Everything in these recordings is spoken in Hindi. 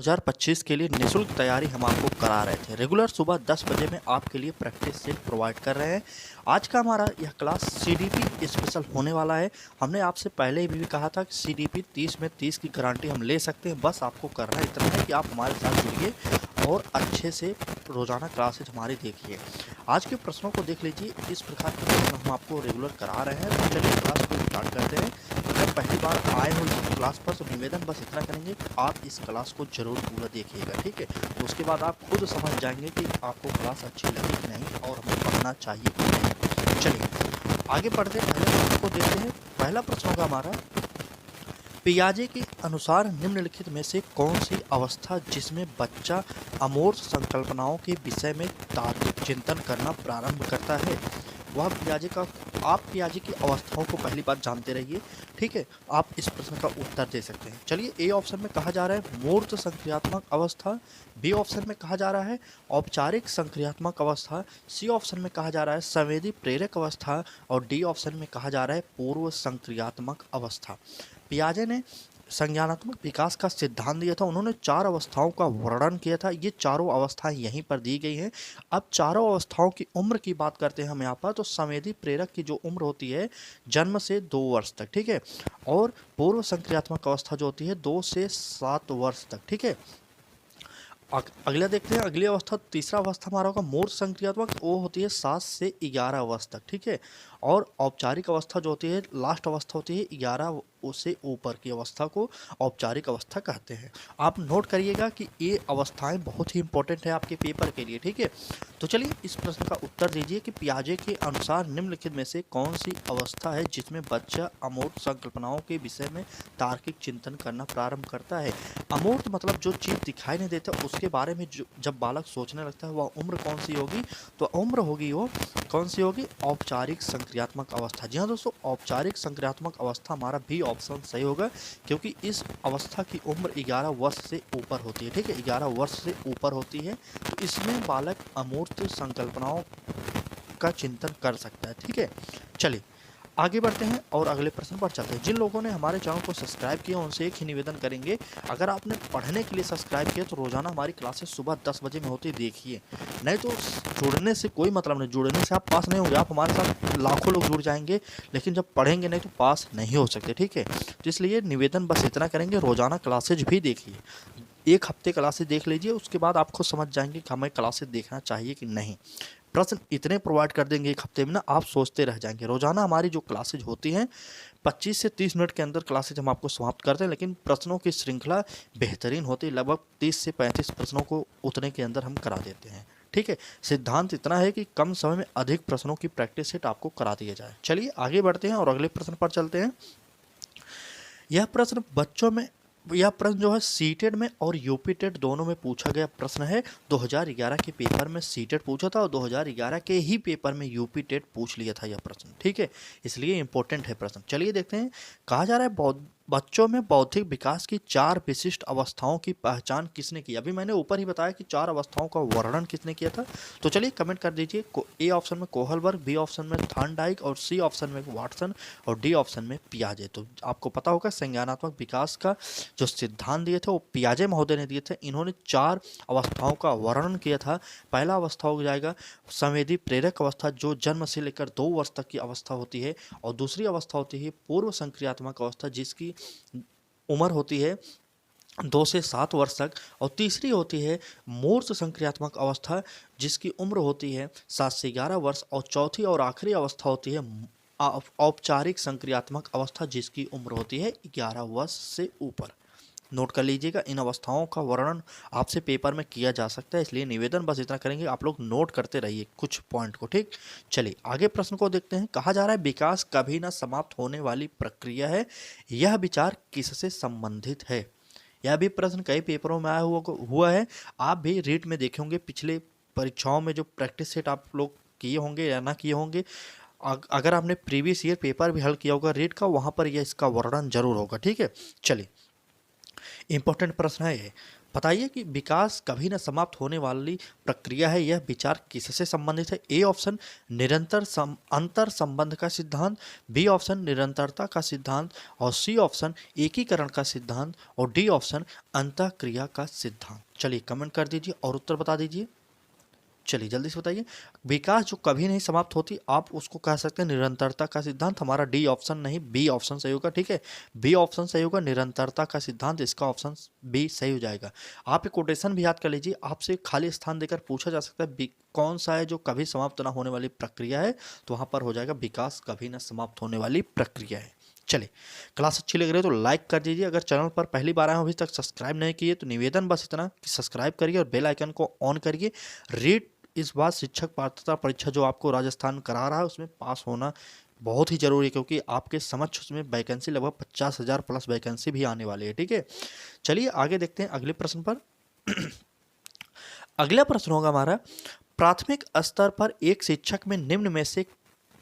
2025 के लिए निःशुल्क तैयारी हम आपको करा रहे थे। रेगुलर सुबह 10 बजे में आपके लिए प्रैक्टिस सेट प्रोवाइड कर रहे हैं। आज का हमारा यह क्लास सीडीपी स्पेशल होने वाला है। हमने आपसे पहले भी कहा था कि सीडीपी 30 में 30 की गारंटी हम ले सकते हैं। बस आपको करना इतना है कि आप हमारे साथ जुड़िए और अच्छे से रोज़ाना क्लासेज हमारी देखिए। आज के प्रश्नों को देख लीजिए। इस प्रकार के प्रश्न हम आपको रेगुलर करा रहे हैं। तो चलिए क्लास को स्टार्ट करते हैं। अगर पहली बार आए हो इस क्लास पर तो निवेदन बस इतना करेंगे कि आप इस क्लास को जरूर पूरा देखिएगा, ठीक है। तो उसके बाद आप खुद समझ जाएंगे कि आपको क्लास अच्छी लगी कि नहीं और हमें पढ़ना चाहिए कि नहीं। चलिए आगे बढ़ते पहले प्रश्न को देखते हैं। पहला प्रश्न होगा हमारा, पियाजे के अनुसार निम्नलिखित में से कौन सी अवस्था जिसमें बच्चा अमूर्त संकल्पनाओं के विषय में तार्किक चिंतन करना प्रारंभ करता है, वह आप पियाजे की अवस्थाओं को पहली बात जानते रहिए, ठीक है। आप इस प्रश्न का उत्तर दे सकते हैं। चलिए, ए ऑप्शन में कहा जा रहा है मूर्त संक्रियात्मक अवस्था, बी ऑप्शन में कहा जा रहा है औपचारिक संक्रियात्मक अवस्था, सी ऑप्शन में कहा जा रहा है संवेदी प्रेरक अवस्था और डी ऑप्शन में कहा जा रहा है पूर्व संक्रियात्मक अवस्था। पियाजे ने संज्ञानात्मक विकास का सिद्धांत दिया था। उन्होंने 4 अवस्थाओं का वर्णन किया था। ये चारों अवस्थाएं यहीं पर दी गई हैं। अब चारों अवस्थाओं की उम्र की बात करते हैं हम यहाँ पर। तो संवेदी प्रेरक की जो उम्र होती है जन्म से 2 वर्ष तक, ठीक है, और पूर्व संक्रियात्मक अवस्था जो होती है 2 से 7 वर्ष तक, ठीक है। अगला देखते हैं। अगली अवस्था, तीसरा अवस्था हमारा होगा मूर्त संक्रियात्मक, वो होती है 7 से 11 वर्ष तक, ठीक है। और औपचारिक अवस्था जो होती है लास्ट अवस्था होती है 11 से ऊपर की अवस्था को औपचारिक अवस्था कहते हैं। आप नोट करिएगा कि ये अवस्थाएं बहुत ही इंपॉर्टेंट है आपके पेपर के लिए, ठीक है। तो चलिए इस प्रश्न का उत्तर दीजिए कि पियाजे के अनुसार निम्नलिखित में से कौन सी अवस्था है जिसमें बच्चा अमूर्त संकल्पनाओं के विषय में तार्किक चिंतन करना प्रारंभ करता है। अमूर्त मतलब जो चीज़ दिखाई नहीं देता उसके बारे में जब बालक सोचने लगता है वह उम्र कौन सी होगी, तो उम्र होगी वो कौन सी होगी, औपचारिक संक्रियात्मक अवस्था। जी हाँ दोस्तों, औपचारिक संक्रियात्मक अवस्था हमारा भी ऑप्शन सही होगा, क्योंकि इस अवस्था की उम्र 11 वर्ष से ऊपर होती है, ठीक है, 11 वर्ष से ऊपर होती है। तो इसमें बालक अमूर्त संकल्पनाओं का चिंतन कर सकता है, ठीक है। चलिए आगे बढ़ते हैं और अगले प्रश्न पर चलते हैं। जिन लोगों ने हमारे चैनल को सब्सक्राइब किया उनसे एक ही निवेदन करेंगे, अगर आपने पढ़ने के लिए सब्सक्राइब किया तो रोजाना हमारी क्लासेस सुबह 10 बजे में होती देखिए। नहीं तो जुड़ने से कोई मतलब नहीं, जुड़ने से आप पास नहीं होंगे। आप हमारे साथ लाखों लोग जुड़ जाएंगे, लेकिन जब पढ़ेंगे नहीं तो पास नहीं हो सकते, ठीक है। तो इसलिए निवेदन बस इतना करेंगे, रोजाना क्लासेज भी देखिए। एक हफ्ते क्लासेज देख लीजिए, उसके बाद आप खुद समझ जाएंगे कि हमें क्लासेज देखना चाहिए कि नहीं। प्रश्न इतने प्रोवाइड कर देंगे एक हफ्ते में ना, आप सोचते रह जाएंगे। रोजाना हमारी जो क्लासेज होती हैं 25 से 30 मिनट के अंदर क्लासेज हम आपको समाप्त करते हैं, लेकिन प्रश्नों की श्रृंखला बेहतरीन होती है। लगभग 30 से 35 प्रश्नों को उतने के अंदर हम करा देते हैं, ठीक है। सिद्धांत इतना है कि कम समय में अधिक प्रश्नों की प्रैक्टिस सेट आपको करा दिया जाए। चलिए आगे बढ़ते हैं और अगले प्रश्न पर चलते हैं। यह प्रश्न जो है सीटेट में और यूपीटेट दोनों में पूछा गया प्रश्न है। 2011 के पेपर में सीटेट पूछा था और 2011 के ही पेपर में यूपीटेट पूछ लिया था यह प्रश्न, ठीक है, इसलिए इंपॉर्टेंट है प्रश्न। चलिए देखते हैं। कहा जा रहा है बच्चों में बौद्धिक विकास की 4 विशिष्ट अवस्थाओं की पहचान किसने की। अभी मैंने ऊपर ही बताया कि 4 अवस्थाओं का वर्णन किसने किया था। तो चलिए कमेंट कर दीजिए। ए ऑप्शन में कोहलबर्ग, बी ऑप्शन में थॉर्नडाइक और सी ऑप्शन में वाटसन और डी ऑप्शन में पियाजे। तो आपको पता होगा संज्ञानात्मक विकास का जो सिद्धांत दिए थे वो पियाजे महोदय ने दिए थे। इन्होंने 4 अवस्थाओं का वर्णन किया था। पहला अवस्था हो जाएगा संवेदी प्रेरक अवस्था, जो जन्म से लेकर 2 वर्ष तक की अवस्था होती है, और दूसरी अवस्था होती है पूर्व संक्रियात्मक अवस्था, जिसकी उम्र होती है 2 से 7 वर्ष तक, और तीसरी होती है मूर्त संक्रियात्मक अवस्था, जिसकी उम्र होती है 7 से 11 वर्ष, और चौथी और आखिरी अवस्था होती है औपचारिक संक्रियात्मक अवस्था, जिसकी उम्र होती है 11 वर्ष से ऊपर। नोट कर लीजिएगा, इन अवस्थाओं का वर्णन आपसे पेपर में किया जा सकता है, इसलिए निवेदन बस इतना करेंगे, आप लोग नोट करते रहिए कुछ पॉइंट को, ठीक। चलिए आगे प्रश्न को देखते हैं। कहा जा रहा है विकास कभी ना समाप्त होने वाली प्रक्रिया है, यह विचार किससे संबंधित है। यह भी प्रश्न कई पेपरों में आया हुआ है। आप भी रीट में देखे होंगे, पिछले परीक्षाओं में जो प्रैक्टिस सेट आप लोग किए होंगे या ना किए होंगे, अगर आपने प्रीवियस ईयर पेपर भी हल किया होगा रीट का, वहाँ पर यह इसका वर्णन जरूर होगा, ठीक है। चलिए इंपॉर्टेंट प्रश्न है ये। बताइए कि विकास कभी न समाप्त होने वाली प्रक्रिया है, यह विचार किससे संबंधित है? ए ऑप्शन अंतर संबंध का सिद्धांत, बी ऑप्शन निरंतरता का सिद्धांत और सी ऑप्शन एकीकरण का सिद्धांत और डी ऑप्शन अंतःक्रिया का सिद्धांत। चलिए कमेंट कर दीजिए और उत्तर बता दीजिए। चलिए जल्दी से बताइए। विकास जो कभी नहीं समाप्त होती, आप उसको कह सकते हैं निरंतरता का सिद्धांत। हमारा डी ऑप्शन नहीं, बी ऑप्शन सही होगा। ठीक है, बी ऑप्शन सही होगा, निरंतरता का सिद्धांत। इसका ऑप्शन बी सही हो जाएगा। आप एक कोटेशन भी याद कर लीजिए, आपसे खाली स्थान देकर पूछा जा सकता है कौन सा है जो कभी समाप्त ना होने वाली प्रक्रिया है, तो वहां पर हो जाएगा विकास कभी ना समाप्त होने वाली प्रक्रिया है। चलिए, क्लास अच्छी लग रही है तो लाइक कर दीजिए। अगर चैनल पर पहली बार आए हो, अभी तक सब्सक्राइब नहीं किए, तो निवेदन बस इतना कि सब्सक्राइब करिए और बेल आइकन को ऑन करिए। रीड इस बार शिक्षक पात्रता परीक्षा जो आपको राजस्थान करा रहा है उसमें पास होना बहुत ही जरूरी है, क्योंकि आपके समक्ष उसमें वैकेंसी लगभग 50,000 प्लस वैकेंसी भी आने वाली है। ठीक है, चलिए आगे देखते हैं अगले प्रश्न पर। अगला प्रश्न होगा हमारा, प्राथमिक स्तर पर एक शिक्षक में निम्न में से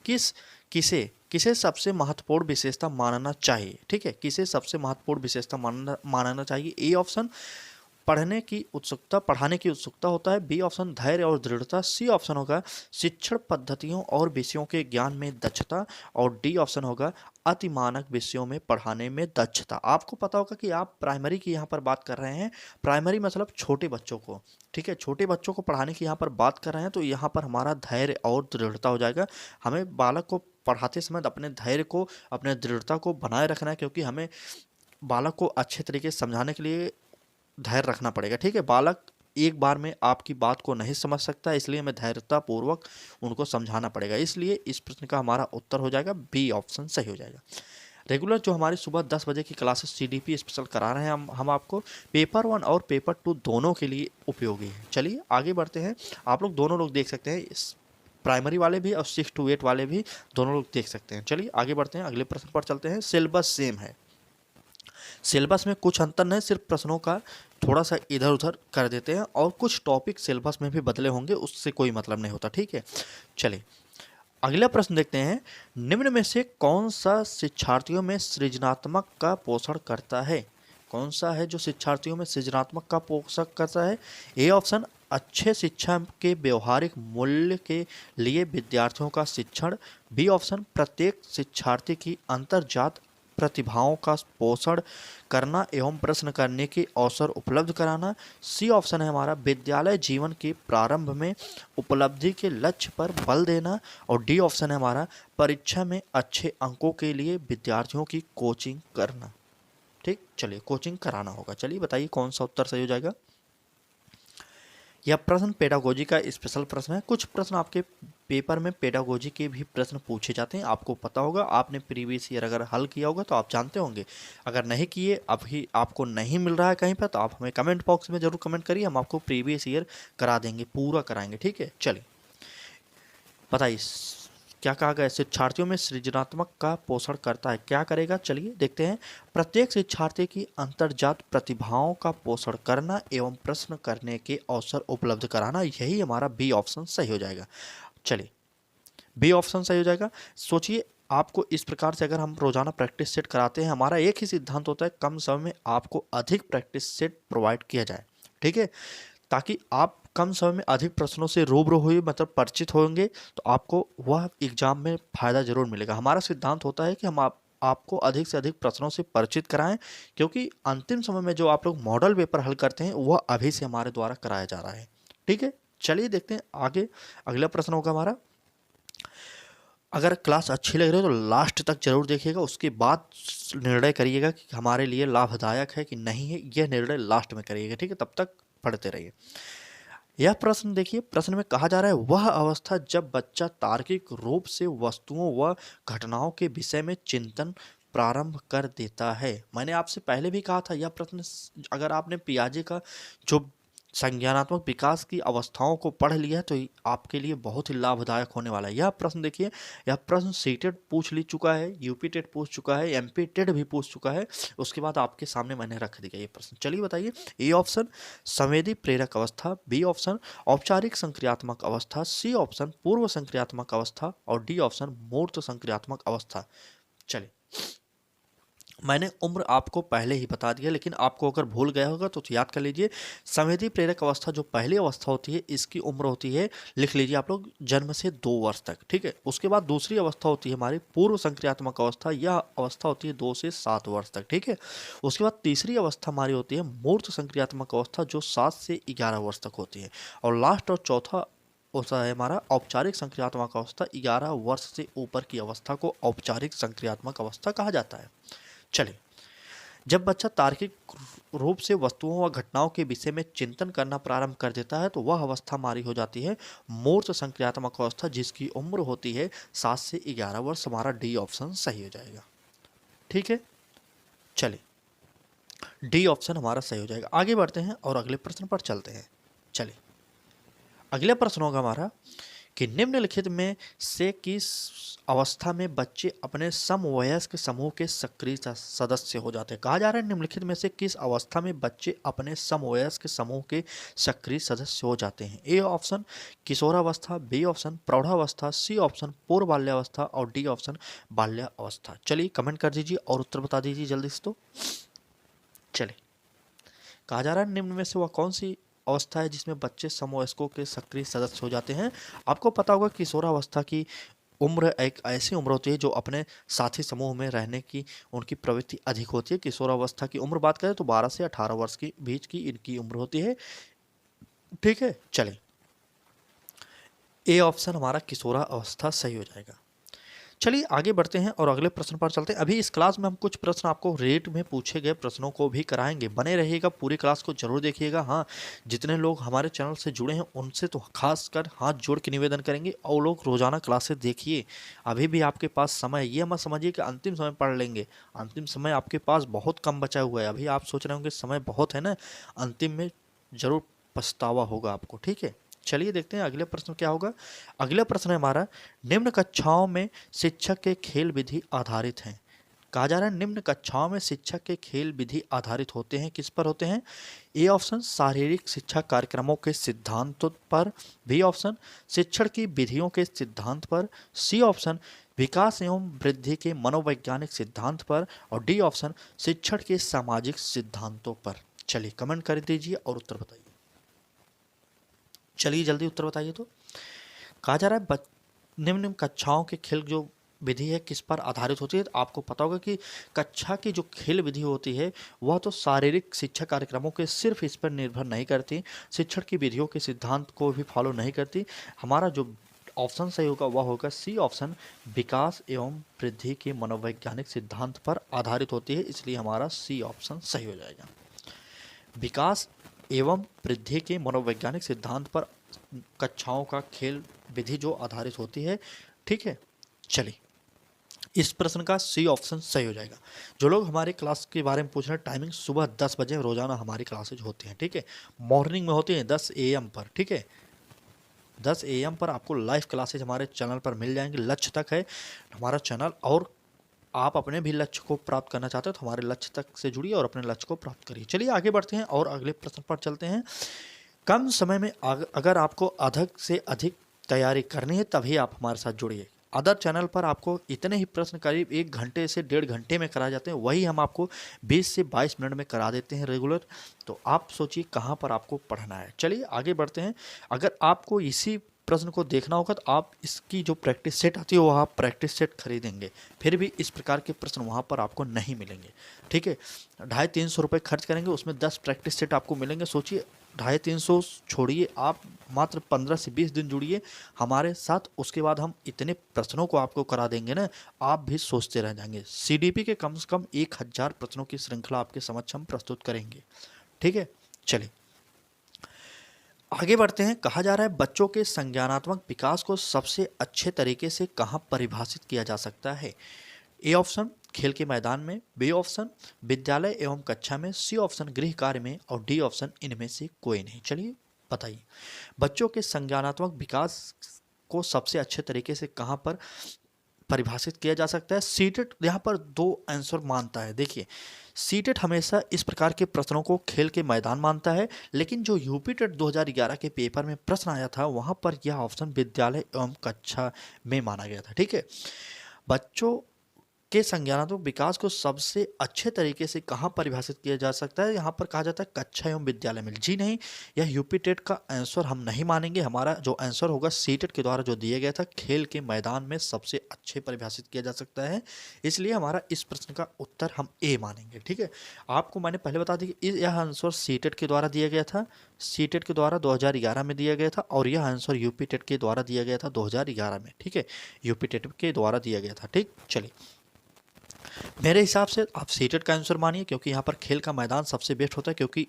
किसे किसे सबसे महत्वपूर्ण विशेषता मानना चाहिए? ठीक है, किसे सबसे महत्वपूर्ण विशेषता मानना चाहिए? ए ऑप्शन पढ़ाने की उत्सुकता होता है, बी ऑप्शन धैर्य और दृढ़ता, सी ऑप्शन होगा शिक्षण पद्धतियों और विषयों के ज्ञान में दक्षता और डी ऑप्शन होगा अतिमानक विषयों में पढ़ाने में दक्षता। आपको पता होगा कि आप प्राइमरी की यहाँ पर बात कर रहे हैं, प्राइमरी मतलब छोटे बच्चों को। ठीक है, छोटे बच्चों को पढ़ाने की यहाँ पर बात कर रहे हैं, तो यहाँ पर हमारा धैर्य और दृढ़ता हो जाएगा। हमें बालक को पढ़ाते समय अपने धैर्य को, अपने दृढ़ता को बनाए रखना है, क्योंकि हमें बालक को अच्छे तरीके से समझाने के लिए धैर्य रखना पड़ेगा। ठीक है, बालक एक बार में आपकी बात को नहीं समझ सकता, इसलिए हमें धैर्यता पूर्वक उनको समझाना पड़ेगा। इसलिए इस प्रश्न का हमारा उत्तर हो जाएगा बी ऑप्शन सही हो जाएगा। रेगुलर जो हमारी सुबह 10 बजे की क्लासेस सीडीपी स्पेशल करा रहे हैं हम आपको, पेपर 1 और पेपर 2 दोनों के लिए उपयोगी है। चलिए आगे बढ़ते हैं। आप लोग दोनों लोग देख सकते हैं, इस प्राइमरी वाले भी और 6 to 8 वाले भी दोनों लोग देख सकते हैं। चलिए आगे बढ़ते हैं, अगले प्रश्न पर चलते हैं। सिलेबस सेम है, सिलेबस में कुछ अंतर नहीं, सिर्फ प्रश्नों का थोड़ा सा इधर उधर कर देते हैं और कुछ टॉपिक सिलेबस में भी बदले होंगे, उससे कोई मतलब नहीं होता। ठीक है, चलिए अगला प्रश्न देखते हैं। निम्न में से कौन सा शिक्षार्थियों में सृजनात्मक का पोषण करता है? कौन सा है जो शिक्षार्थियों में सृजनात्मक का पोषण करता है? ए ऑप्शन अच्छे शिक्षा के व्यवहारिक मूल्य के लिए विद्यार्थियों का शिक्षण, बी ऑप्शन प्रत्येक शिक्षार्थी की अंतर्जात प्रतिभाओं का पोषण करना एवं प्रश्न करने के अवसर उपलब्ध कराना, सी ऑप्शन है हमारा विद्यालय जीवन के प्रारंभ में उपलब्धि के लक्ष्य पर बल देना और डी ऑप्शन है हमारा परीक्षा में अच्छे अंकों के लिए विद्यार्थियों की कोचिंग करना। ठीक, चलिए कोचिंग कराना होगा। चलिए बताइए कौन सा उत्तर सही हो जाएगा। यह प्रश्न पेडागोजी का स्पेशल प्रश्न है। कुछ प्रश्न आपके पेपर में पेडागोजी के भी प्रश्न पूछे जाते हैं, आपको पता होगा। आपने प्रीवियस ईयर अगर हल किया होगा तो आप जानते होंगे। अगर नहीं किए, अभी आपको नहीं मिल रहा है कहीं पर, तो आप हमें कमेंट बॉक्स में जरूर कमेंट करिए, हम आपको प्रीवियस ईयर करा देंगे, पूरा कराएंगे। ठीक है, चलिए बताइए क्या कहा गया? शिक्षार्थियों में सृजनात्मक का पोषण करता है, क्या करेगा? चलिए देखते हैं। प्रत्येक शिक्षार्थी की अंतर्जात प्रतिभाओं का पोषण करना एवं प्रश्न करने के अवसर उपलब्ध कराना, यही हमारा बी ऑप्शन सही हो जाएगा। चलिए बी ऑप्शन सही हो जाएगा। सोचिए, आपको इस प्रकार से अगर हम रोजाना प्रैक्टिस सेट कराते हैं, हमारा एक ही सिद्धांत होता है, कम समय में आपको अधिक प्रैक्टिस सेट प्रोवाइड किया जाए। ठीक है, ताकि आप कम समय में अधिक प्रश्नों से रूबरू हुए, मतलब परिचित होंगे, तो आपको वह एग्जाम में फायदा जरूर मिलेगा। हमारा सिद्धांत होता है कि हम आपको अधिक से अधिक प्रश्नों से परिचित कराएं, क्योंकि अंतिम समय में जो आप लोग मॉडल पेपर हल करते हैं वह अभी से हमारे द्वारा कराया जा रहा है। ठीक है, चलिए देखते हैं आगे। अगला प्रश्न होगा हमारा, अगर क्लास अच्छी लग रही हो तो लास्ट तक जरूर देखिएगा, उसके बाद निर्णय करिएगा कि हमारे लिए लाभदायक है कि नहीं है, यह निर्णय लास्ट में करिएगा। ठीक है, तब तक पढ़ते रहिए। यह प्रश्न देखिए, प्रश्न में कहा जा रहा है वह अवस्था जब बच्चा तार्किक रूप से वस्तुओं व घटनाओं के विषय में चिंतन प्रारंभ कर देता है। मैंने आपसे पहले भी कहा था, यह प्रश्न अगर आपने पियाजे का जो संज्ञानात्मक विकास की अवस्थाओं को पढ़ लिया है तो आपके लिए बहुत ही लाभदायक होने वाला है। यह प्रश्न देखिए, यह प्रश्न सीटेट पूछ ली चुका है, यूपी टेट पूछ चुका है, एमपी टेट भी पूछ चुका है, उसके बाद आपके सामने मैंने रख दिया ये प्रश्न। चलिए बताइए, ए ऑप्शन संवेदी प्रेरक अवस्था, बी ऑप्शन औपचारिक संक्रियात्मक अवस्था, सी ऑप्शन पूर्व संक्रियात्मक अवस्था और डी ऑप्शन मूर्त संक्रियात्मक अवस्था। चलिए मैंने उम्र आपको पहले ही बता दिया, लेकिन आपको अगर भूल गया होगा तो याद कर लीजिए। संवेदी प्रेरक अवस्था जो पहली अवस्था होती है, इसकी उम्र होती है, लिख लीजिए आप लोग, जन्म से 2 वर्ष तक। ठीक है, उसके बाद दूसरी अवस्था होती है हमारी पूर्व संक्रियात्मक अवस्था, यह अवस्था होती है 2 से 7 वर्ष तक। ठीक है, उसके बाद तीसरी अवस्था हमारी होती है मूर्त संक्रियात्मक अवस्था, जो 7 से 11 वर्ष तक होती है। और लास्ट और चौथा होता है हमारा औपचारिक संक्रियात्मक अवस्था। 11 वर्ष से ऊपर की अवस्था को औपचारिक संक्रियात्मक अवस्था कहा जाता है। चलिए, जब बच्चा तार्किक रूप से वस्तुओं व घटनाओं के विषय में चिंतन करना प्रारंभ कर देता है तो वह अवस्था हमारी हो जाती है मूर्त संक्रियात्मक अवस्था, जिसकी उम्र होती है 7 से 11 वर्ष। हमारा डी ऑप्शन सही हो जाएगा। ठीक है, चलिए, डी ऑप्शन हमारा सही हो जाएगा। आगे बढ़ते हैं और अगले प्रश्न पर चलते हैं। चलिए, अगला प्रश्न होगा हमारा कि निम्नलिखित में से किस अवस्था में बच्चे अपने समवयस्क समूह के सक्रिय सदस्य हो जाते हैं। कहा जा रहा है निम्नलिखित में से किस अवस्था में बच्चे अपने समवयस्क समूह के सक्रिय सदस्य हो जाते हैं। ए ऑप्शन किशोरावस्था, बी ऑप्शन प्रौढ़ावस्था, सी ऑप्शन पूर्व बाल्यावस्था और डी ऑप्शन बाल्यावस्था। चलिए कमेंट कर दीजिए और उत्तर बता दीजिए जल्दी से। तो चलिए, कहा जा रहा है निम्न में से वह कौन सी अवस्था है जिसमें बच्चे समवयस्कों के सक्रिय सदस्य हो जाते हैं। आपको पता होगा किशोरावस्था की उम्र एक ऐसी उम्र होती है जो अपने साथी समूह में रहने की उनकी प्रवृत्ति अधिक होती है। किशोरावस्था की उम्र बात करें तो 12 से 18 वर्ष के बीच की इनकी उम्र होती है। ठीक है, चलें, ए ऑप्शन हमारा किशोरावस्था सही हो जाएगा। चलिए आगे बढ़ते हैं और अगले प्रश्न पर चलते हैं। अभी इस क्लास में हम कुछ प्रश्न आपको रेट में पूछे गए प्रश्नों को भी कराएंगे। बने रहिएगा, पूरी क्लास को जरूर देखिएगा। हाँ, जितने लोग हमारे चैनल से जुड़े हैं उनसे तो खास कर हाथ जोड़ के निवेदन करेंगे और लोग रोजाना क्लासेस देखिए। अभी भी आपके पास समय है, ये मत समझिए कि अंतिम समय पढ़ लेंगे। अंतिम समय आपके पास बहुत कम बचा हुआ है। अभी आप सोच रहे होंगे समय बहुत है ना, अंतिम में जरूर पछतावा होगा आपको। ठीक है, चलिए देखते हैं अगले प्रश्न क्या होगा। अगला प्रश्न है हमारा, निम्न कक्षाओं में शिक्षक के खेल विधि आधारित हैं। कहा जा रहा है निम्न कक्षाओं में शिक्षक के खेल विधि आधारित होते हैं, किस पर होते हैं। ए ऑप्शन शारीरिक शिक्षा कार्यक्रमों के सिद्धांतों पर, बी ऑप्शन शिक्षण की विधियों के सिद्धांत पर, सी ऑप्शन विकास एवं वृद्धि के मनोवैज्ञानिक सिद्धांत पर और डी ऑप्शन शिक्षण के सामाजिक सिद्धांतों पर। चलिए कमेंट कर दीजिए और उत्तर बताइए। चलिए जल्दी उत्तर बताइए। तो कहा जा रहा है निम्न कक्षाओं के खेल जो विधि है किस पर आधारित होती है। तो आपको पता होगा कि कक्षा की जो खेल विधि होती है वह तो शारीरिक शिक्षा कार्यक्रमों के सिर्फ इस पर निर्भर नहीं करती, शिक्षण की विधियों के सिद्धांत को भी फॉलो नहीं करती। हमारा जो ऑप्शन सही होगा वह होगा सी ऑप्शन विकास एवं वृद्धि के मनोवैज्ञानिक सिद्धांत पर आधारित होती है, इसलिए हमारा सी ऑप्शन सही हो जाएगा। विकास एवं वृद्धि के मनोवैज्ञानिक सिद्धांत पर कक्षाओं का खेल विधि जो आधारित होती है। ठीक है, चलिए इस प्रश्न का सी ऑप्शन सही हो जाएगा। जो लोग हमारे क्लास के बारे में पूछ रहे हैं, टाइमिंग सुबह 10 बजे रोजाना हमारी क्लासेज होती हैं। ठीक है, मॉर्निंग में होती हैं 10 AM पर। ठीक है, 10 AM पर आपको लाइव क्लासेज हमारे चैनल पर मिल जाएंगे। लक्ष्य तक है हमारा चैनल, और आप अपने भी लक्ष्य को प्राप्त करना चाहते हो तो हमारे लक्ष्य तक से जुड़िए और अपने लक्ष्य को प्राप्त करिए। चलिए आगे बढ़ते हैं और अगले प्रश्न पर चलते हैं। कम समय में अगर आपको अधिक से अधिक तैयारी करनी है तभी आप हमारे साथ जुड़िए। अदर चैनल पर आपको इतने ही प्रश्न करीब 1 घंटे से 1.5 घंटे में कराए जाते हैं, वही हम आपको 20 से 22 मिनट में करा देते हैं रेगुलर। तो आप सोचिए कहाँ पर आपको पढ़ना है। चलिए आगे बढ़ते हैं। अगर आपको इसी प्रश्न को देखना होगा तो आप इसकी जो प्रैक्टिस सेट आती है वो आप प्रैक्टिस सेट खरीदेंगे, फिर भी इस प्रकार के प्रश्न वहाँ पर आपको नहीं मिलेंगे। ठीक है, 250-300 रुपये खर्च करेंगे, उसमें 10 प्रैक्टिस सेट आपको मिलेंगे। सोचिए 250-300 छोड़िए, आप मात्र 15 से 20 दिन जुड़िए हमारे साथ, उसके बाद हम इतने प्रश्नों को आपको करा देंगे ना, आप भी सोचते रह जाएंगे। CDP के कम से कम 1000 प्रश्नों की श्रृंखला आपके समक्ष हम प्रस्तुत करेंगे। ठीक है, चलिए आगे बढ़ते हैं। कहा जा रहा है बच्चों के संज्ञानात्मक विकास को सबसे अच्छे तरीके से कहाँ परिभाषित किया जा सकता है। ए ऑप्शन खेल के मैदान में, बी ऑप्शन विद्यालय एवं कक्षा में, सी ऑप्शन गृह कार्य में और डी ऑप्शन इनमें से कोई नहीं। चलिए बताइए बच्चों के संज्ञानात्मक विकास को सबसे अच्छे तरीके से कहाँ पर परिभाषित किया जा सकता है। सीटेट यहाँ पर 2 आंसर मानता है। देखिए सीटेट हमेशा इस प्रकार के प्रश्नों को खेल के मैदान मानता है, लेकिन जो यूपी टेट 2011 के पेपर में प्रश्न आया था वहाँ पर यह ऑप्शन विद्यालय एवं कक्षा में माना गया था। ठीक है, बच्चों के संज्ञानात्मक विकास को सबसे अच्छे तरीके से कहाँ परिभाषित किया जा सकता है? यहाँ पर कहा जाता है कक्षा एवं विद्यालय में। जी नहीं, यह यूपी टेट का आंसर हम नहीं मानेंगे। हमारा जो आंसर होगा सी टेट के द्वारा जो दिया गया था, खेल के मैदान में सबसे अच्छे परिभाषित किया जा सकता है, इसलिए हमारा इस प्रश्न का उत्तर हम ए मानेंगे। ठीक है, आपको मैंने पहले बता दी कि यह आंसर सी टेट के द्वारा दिया गया था, सी टेट के द्वारा 2011 में दिया गया था, और यह आंसर यूपी टेट के द्वारा दिया गया था 2011 में। ठीक है, यूपी टेट के द्वारा दिया गया था। ठीक, चलिए मेरे हिसाब से आप सीटेट का आंसर मानिए, क्योंकि यहाँ पर खेल का मैदान सबसे बेस्ट होता है, क्योंकि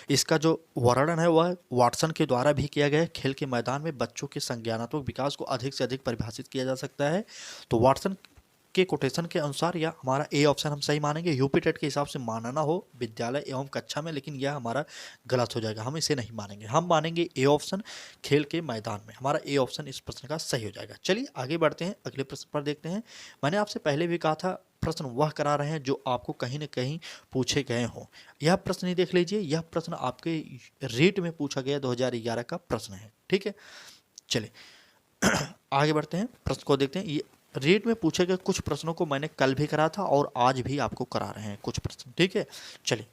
इसका जो वर्णन है वह वाटसन के द्वारा भी किया गया है। खेल के मैदान में बच्चों के संज्ञानात्मक विकास को अधिक से अधिक परिभाषित किया जा सकता है, तो वाटसन के कोटेशन के अनुसार यह हमारा ए ऑप्शन हम सही मानेंगे। यूपी टेट के हिसाब से मानना हो विद्यालय एवं कक्षा में, लेकिन यह हमारा गलत हो जाएगा, हम इसे नहीं मानेंगे। हम मानेंगे ए ऑप्शन खेल के मैदान में, हमारा ए ऑप्शन इस प्रश्न का सही हो जाएगा। चलिए आगे बढ़ते हैं, अगले प्रश्न पर देखते हैं। मैंने आपसे पहले भी कहा था प्रश्न वह करा रहे हैं जो आपको कहीं न कहीं पूछे गए हों। यह प्रश्न ही देख लीजिए, यह प्रश्न आपके रीट में पूछा गया 2011 का प्रश्न है। ठीक है, चलिए आगे बढ़ते हैं, प्रश्न को देखते हैं। ये रीट में पूछे गए कुछ प्रश्नों को मैंने कल भी करा था और आज भी आपको करा रहे हैं कुछ प्रश्न। ठीक है, चलिए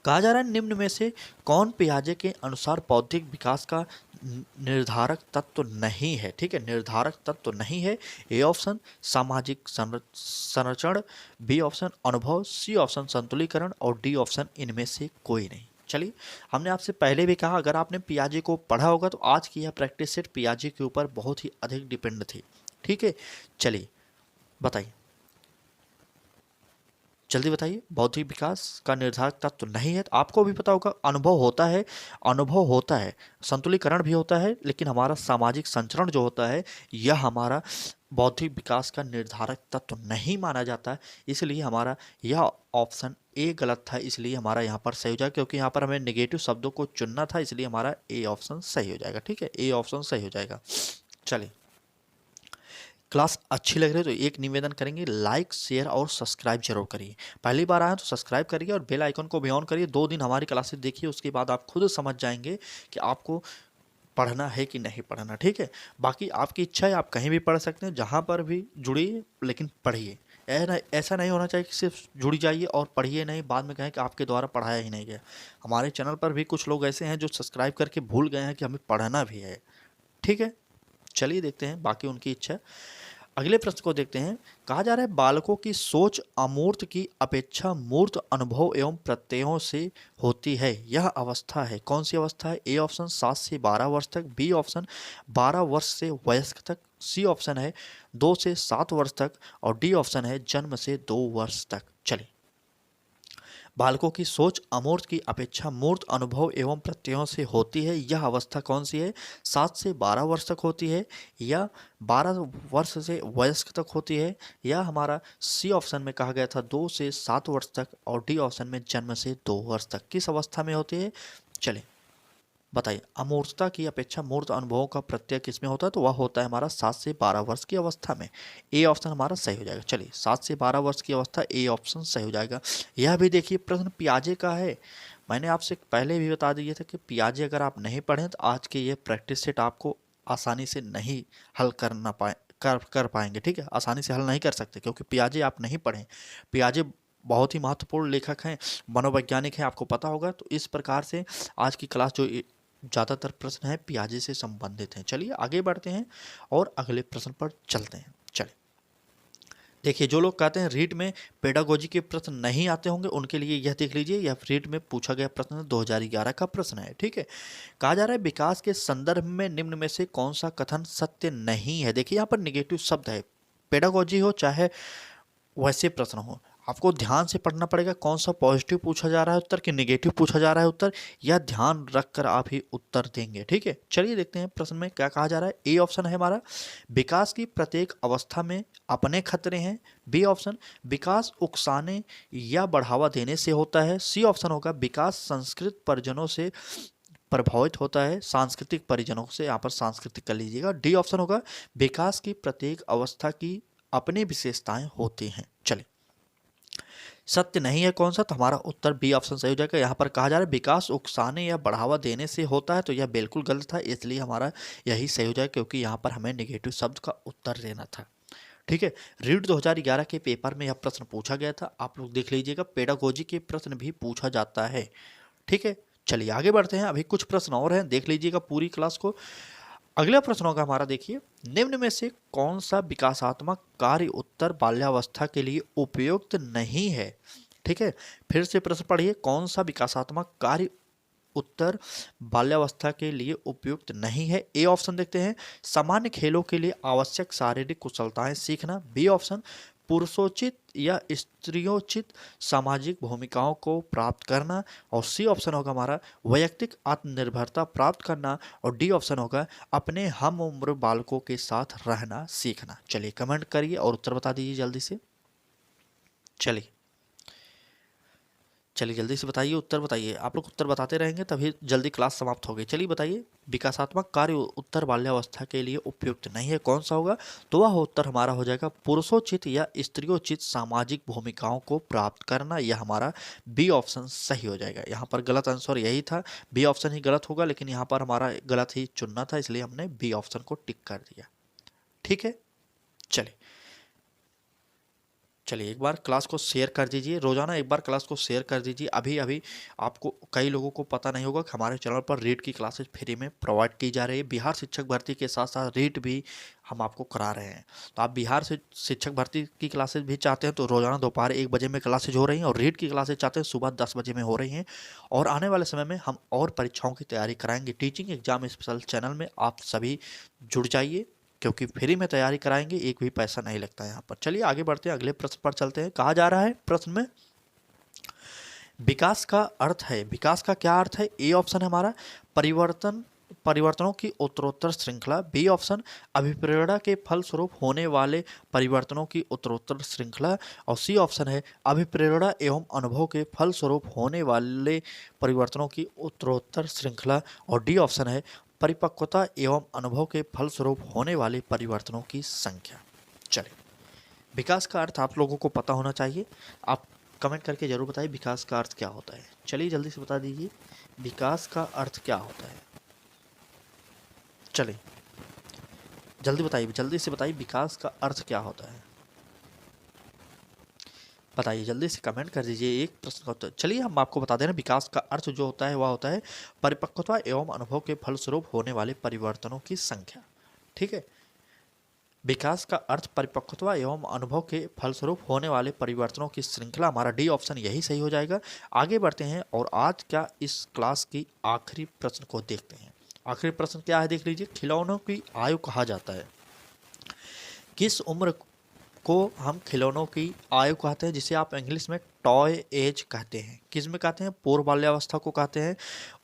कहा जा रहा है निम्न में से कौन पियाजे के अनुसार बौद्धिक विकास का निर्धारक तत्व नहीं है? ठीक है, निर्धारक तत्व नहीं है। ए ऑप्शन सामाजिक संरचना, बी ऑप्शन अनुभव, सी ऑप्शन संतुलीकरण और डी ऑप्शन इनमें से कोई नहीं। चलिए, हमने आपसे पहले भी कहा अगर आपने पियाजे को पढ़ा होगा तो आज की यह प्रैक्टिस सेट पियाजे के ऊपर बहुत ही अधिक डिपेंड थी। ठीक है, चलिए बताइए, जल्दी बताइए। बौद्धिक विकास का निर्धारक तत्व नहीं है, तो आपको भी पता होगा अनुभव होता है, अनुभव होता है, संतुलीकरण भी होता है, लेकिन हमारा सामाजिक संचरण जो होता है यह हमारा बौद्धिक विकास का निर्धारक तत्व नहीं माना जाता है, इसलिए हमारा यह ऑप्शन ए गलत था, इसलिए हमारा यहाँ पर सही हो जाएगा, क्योंकि यहाँ पर हमें नेगेटिव शब्दों को चुनना था, इसलिए हमारा ए ऑप्शन सही हो जाएगा। ठीक है, ए ऑप्शन सही हो जाएगा। चलिए, क्लास अच्छी लग रही है तो एक निवेदन करेंगे, लाइक शेयर और सब्सक्राइब जरूर करिए। पहली बार आए तो सब्सक्राइब करिए और बेल आइकन को भी ऑन करिए। 2 दिन हमारी क्लासेस देखिए, उसके बाद आप खुद समझ जाएंगे कि आपको पढ़ना है कि नहीं पढ़ना। ठीक है, बाकी आपकी इच्छा है, आप कहीं भी पढ़ सकते हैं, जहाँ पर भी जुड़िए, लेकिन पढ़िए। ऐसा नहीं होना चाहिए कि सिर्फ जुड़ जाइए और पढ़िए नहीं, बाद में कहें कि आपके द्वारा पढ़ाया ही नहीं गया। हमारे चैनल पर भी कुछ लोग ऐसे हैं जो सब्सक्राइब करके भूल गए हैं कि हमें पढ़ना भी है। ठीक है, चलिए देखते हैं, बाकी उनकी इच्छा। अगले प्रश्न को देखते हैं। कहा जा रहा है बालकों की सोच अमूर्त की अपेक्षा मूर्त अनुभव एवं प्रत्ययों से होती है, यह अवस्था है। कौन सी अवस्था है? ए ऑप्शन 7 से 12 वर्ष तक, बी ऑप्शन 12 वर्ष से वयस्क तक, सी ऑप्शन है 2 से 7 वर्ष तक और डी ऑप्शन है जन्म से 2 वर्ष तक। चलिए, बालकों की सोच अमूर्त की अपेक्षा मूर्त अनुभव एवं प्रत्ययों से होती है, यह अवस्था कौन सी है? 7 से 12 वर्ष तक होती है, या 12 वर्ष से वयस्क तक होती है, या हमारा सी ऑप्शन में कहा गया था 2 से 7 वर्ष तक और डी ऑप्शन में जन्म से 2 वर्ष तक। किस अवस्था में होती है? चलिए बताइए, अमूर्तता की अपेक्षा मूर्त अनुभवों का प्रत्यय किसमें होता है? तो वह होता है हमारा 7 से 12 वर्ष की अवस्था में। ए ऑप्शन हमारा सही हो जाएगा। चलिए, 7 से 12 वर्ष की अवस्था, ए ऑप्शन सही हो जाएगा। यह भी देखिए, प्रश्न पियाजे का है। मैंने आपसे पहले भी बता दिया था कि पियाजे अगर आप नहीं पढ़ें तो आज के ये प्रैक्टिस सेट आपको आसानी से नहीं हल कर पाएंगे। ठीक है, आसानी से हल नहीं कर सकते, क्योंकि पियाजे आप नहीं पढ़ें। पियाजे बहुत ही महत्वपूर्ण लेखक हैं, मनोवैज्ञानिक हैं, आपको पता होगा। तो इस प्रकार से आज की क्लास जो ज़्यादातर प्रश्न है पियाजे से संबंधित हैं। चलिए आगे बढ़ते हैं और अगले प्रश्न पर चलते हैं। चलिए देखिए, जो लोग कहते हैं रीट में पेडागोजी के प्रश्न नहीं आते होंगे, उनके लिए यह देख लीजिए, यह रीट में पूछा गया प्रश्न 2011 का प्रश्न है। ठीक है, कहा जा रहा है विकास के संदर्भ में निम्न में से कौन सा कथन सत्य नहीं है? देखिए, यहाँ पर निगेटिव शब्द है। पेडागोजी हो चाहे वैसे प्रश्न हो, आपको ध्यान से पढ़ना पड़ेगा कौन सा पॉजिटिव पूछा जा रहा है उत्तर, कि नेगेटिव पूछा जा रहा है उत्तर, यह ध्यान रखकर आप ही उत्तर देंगे। ठीक है, चलिए देखते हैं प्रश्न में क्या कहा जा रहा है। ए ऑप्शन है हमारा विकास की प्रत्येक अवस्था में अपने खतरे हैं, बी ऑप्शन विकास उकसाने या बढ़ावा देने से होता है, सी ऑप्शन होगा विकास संस्कृत परिजनों से प्रभावित होता है, सांस्कृतिक परिजनों से, यहाँ पर सांस्कृतिक कर लीजिएगा, डी ऑप्शन होगा विकास की प्रत्येक अवस्था की अपनी विशेषताएं होती हैं। चलिए, सत्य नहीं है कौन सा? तो हमारा उत्तर बी ऑप्शन सही हो जाएगा। यहाँ पर कहा जा रहा है विकास उकसाने या बढ़ावा देने से होता है, तो यह बिल्कुल गलत था, इसलिए हमारा यही सही हो जाएगा, क्योंकि यहाँ पर हमें नेगेटिव शब्द का उत्तर देना था। ठीक है। रीट 2011 के पेपर में यह प्रश्न पूछा गया था, आप लोग देख लीजिएगा। पेडागोजी के प्रश्न भी पूछा जाता है। ठीक है, चलिए आगे बढ़ते हैं। अभी कुछ प्रश्न और हैं, देख लीजिएगा पूरी क्लास को। अगला प्रश्न होगा हमारा, देखिए, निम्न में से कौन सा विकासात्मक कार्य उत्तर बाल्यावस्था के लिए उपयुक्त नहीं है। ठीक है, फिर से प्रश्न पढ़िए, कौन सा विकासात्मक कार्य उत्तर बाल्यावस्था के लिए उपयुक्त नहीं है। ए ऑप्शन देखते हैं, सामान्य खेलों के लिए आवश्यक शारीरिक कुशलताएं सीखना। बी ऑप्शन, पुरुषोचित या स्त्रियोचित सामाजिक भूमिकाओं को प्राप्त करना। और सी ऑप्शन होगा हमारा, वैयक्तिक आत्मनिर्भरता प्राप्त करना। और डी ऑप्शन होगा, अपने हम उम्र बालकों के साथ रहना सीखना। चलिए कमेंट करिए और उत्तर बता दीजिए जल्दी से। चलिए जल्दी से बताइए, उत्तर बताइए। आप लोग उत्तर बताते रहेंगे तभी जल्दी क्लास समाप्त होगी। चलिए बताइए, विकासात्मक कार्य उत्तर बाल्यावस्था के लिए उपयुक्त नहीं है, कौन सा होगा। तो वह उत्तर हमारा हो जाएगा, पुरुषोचित या स्त्रियोचित सामाजिक भूमिकाओं को प्राप्त करना। यह हमारा बी ऑप्शन सही हो जाएगा। यहाँ पर गलत आंसर यही था, बी ऑप्शन ही गलत होगा, लेकिन यहाँ पर हमारा गलत ही चुनना था, इसलिए हमने बी ऑप्शन को टिक कर दिया। ठीक है, चलिए एक बार क्लास को शेयर कर दीजिए, रोजाना एक बार क्लास को शेयर कर दीजिए। अभी अभी आपको, कई लोगों को पता नहीं होगा कि हमारे चैनल पर रीट की क्लासेस फ्री में प्रोवाइड की जा रही है। बिहार शिक्षक भर्ती के साथ साथ रीट भी हम आपको करा रहे हैं। तो आप बिहार से शिक्षक भर्ती की क्लासेस भी चाहते हैं तो रोजाना दोपहर 1 बजे में क्लासेज हो रही हैं, और रीट की क्लासेज चाहते हैं सुबह 10 बजे में हो रही हैं। और आने वाले समय में हम और परीक्षाओं की तैयारी कराएंगे। टीचिंग एग्जाम स्पेशल चैनल में आप सभी जुड़ जाइए, क्योंकि फ्री में तैयारी कराएंगे, एक भी पैसा नहीं लगता है यहाँ पर। चलिए आगे बढ़ते हैं, अगले प्रश्न पर चलते हैं। कहा जा रहा है प्रश्न में, विकास का अर्थ है। विकास का क्या अर्थ है। ए ऑप्शन है हमारा, परिवर्तनों की उत्तरोत्तर श्रृंखला। बी ऑप्शन, अभिप्रेरणा के फलस्वरूप होने वाले परिवर्तनों की उत्तरोत्तर श्रृंखला। और सी ऑप्शन है, अभिप्रेरणा एवं अनुभव के फलस्वरूप होने वाले परिवर्तनों की उत्तरोत्तर श्रृंखला। और डी ऑप्शन है, परिपक्वता एवं अनुभव के फलस्वरूप होने वाले परिवर्तनों की संख्या। चलिए, विकास का अर्थ आप लोगों को पता होना चाहिए। आप कमेंट करके जरूर बताइए विकास का अर्थ क्या होता है। चलिए जल्दी से बता दीजिए, विकास का अर्थ क्या होता है। चलिए जल्दी बताइए, जल्दी से बताइए, विकास का अर्थ क्या होता है। बताइए जल्दी से कमेंट कर दीजिए एक प्रश्न का उत्तर। चलिए हम आपको बता दें, विकास का अर्थ जो होता है वह होता है परिपक्वता एवं अनुभव के फलस्वरूप होने वाले परिवर्तनों की संख्या। ठीक है, विकास का अर्थ परिपक्वता एवं अनुभव के फलस्वरूप होने वाले परिवर्तनों की श्रृंखला। हमारा डी ऑप्शन यही सही हो जाएगा। आगे बढ़ते हैं और आज क्या इस क्लास की आखिरी प्रश्न को देखते हैं। आखिरी प्रश्न क्या है, देख लीजिए। खिलौनों की आयु कहा जाता है, किस उम्र को हम खिलौनों की आयु कहते हैं, जिसे आप इंग्लिश में टॉय एज कहते हैं। किस में कहते हैं, पूर्व बाल्यावस्था को कहते हैं,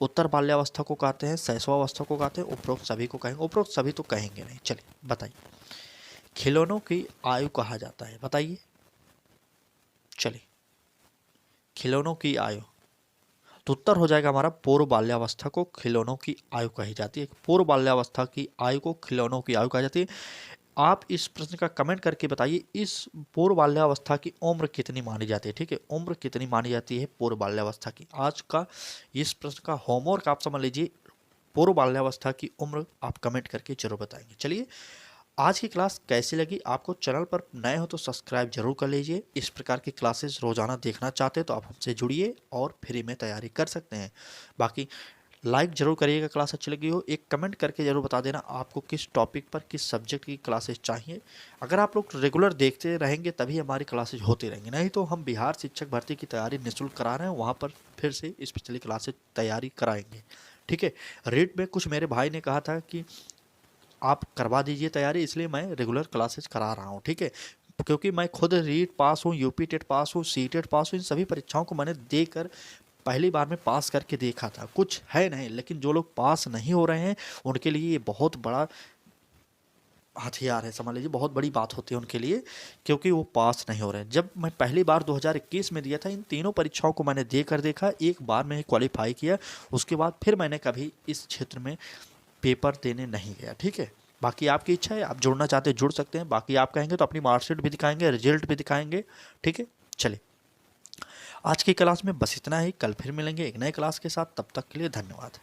उत्तर बाल्यावस्था को कहते हैं, शैशवावस्था को कहते हैं, उपरोक्त सभी को कहेंगे। उपरोक्त सभी तो कहेंगे नहीं। चलिए बताइए, खिलौनों की आयु कहा जाता है, बताइए। चलिए, खिलौनों की आयु, तो उत्तर हो जाएगा हमारा, पूर्व बाल्यावस्था को खिलौनों की आयु कही जाती है। पूर्व बाल्यावस्था की आयु को खिलौनों की आयु कही जाती है। आप इस प्रश्न का कमेंट करके बताइए, इस पूर्व बाल्यावस्था की उम्र कितनी मानी जाती है। ठीक है, उम्र कितनी मानी जाती है पूर्व बाल्यावस्था की। आज का इस प्रश्न का होमवर्क आप समझ लीजिए, पूर्व बाल्यावस्था की उम्र आप कमेंट करके जरूर बताएंगे। चलिए, आज की क्लास कैसी लगी आपको। चैनल पर नए हो तो सब्सक्राइब जरूर कर लीजिए। इस प्रकार की क्लासेस रोजाना देखना चाहते हैं तो आप हमसे जुड़िए और फ्री में तैयारी कर सकते हैं। बाकी लाइक जरूर करिएगा, क्लास अच्छी लगी हो। एक कमेंट करके जरूर बता देना आपको किस टॉपिक पर, किस सब्जेक्ट की क्लासेस चाहिए। अगर आप लोग रेगुलर देखते रहेंगे तभी हमारी क्लासेज होती रहेंगी, नहीं तो हम बिहार शिक्षक भर्ती की तैयारी निःशुल्क करा रहे हैं, वहाँ पर फिर से स्पेशली क्लासेज तैयारी कराएंगे। ठीक है, रीट में कुछ मेरे भाई ने कहा था कि आप करवा दीजिए तैयारी, इसलिए मैं रेगुलर क्लासेज करा रहा हूँ। ठीक है, क्योंकि मैं खुद रीट पास हूँ, यूपी टेट पास हूँ, सी टेट पास हूँ। इन सभी परीक्षाओं को मैंने देकर पहली बार में पास करके देखा था। कुछ है नहीं, लेकिन जो लोग पास नहीं हो रहे हैं उनके लिए ये बहुत बड़ा हथियार है, समझ लीजिए, बहुत बड़ी बात होती है उनके लिए, क्योंकि वो पास नहीं हो रहे हैं। जब मैं पहली बार 2021 में दिया था, इन तीनों परीक्षाओं को मैंने देकर देखा, एक बार में क्वालिफाई किया, उसके बाद फिर मैंने कभी इस क्षेत्र में पेपर देने नहीं गया। ठीक है, बाकी आपकी इच्छा है, आप जुड़ना चाहते हैं जुड़ सकते हैं। बाकी आप कहेंगे तो अपनी मार्कशीट भी दिखाएंगे, रिजल्ट भी दिखाएंगे। ठीक है, चलिए आज की क्लास में बस इतना ही। कल फिर मिलेंगे एक नए क्लास के साथ, तब तक के लिए धन्यवाद।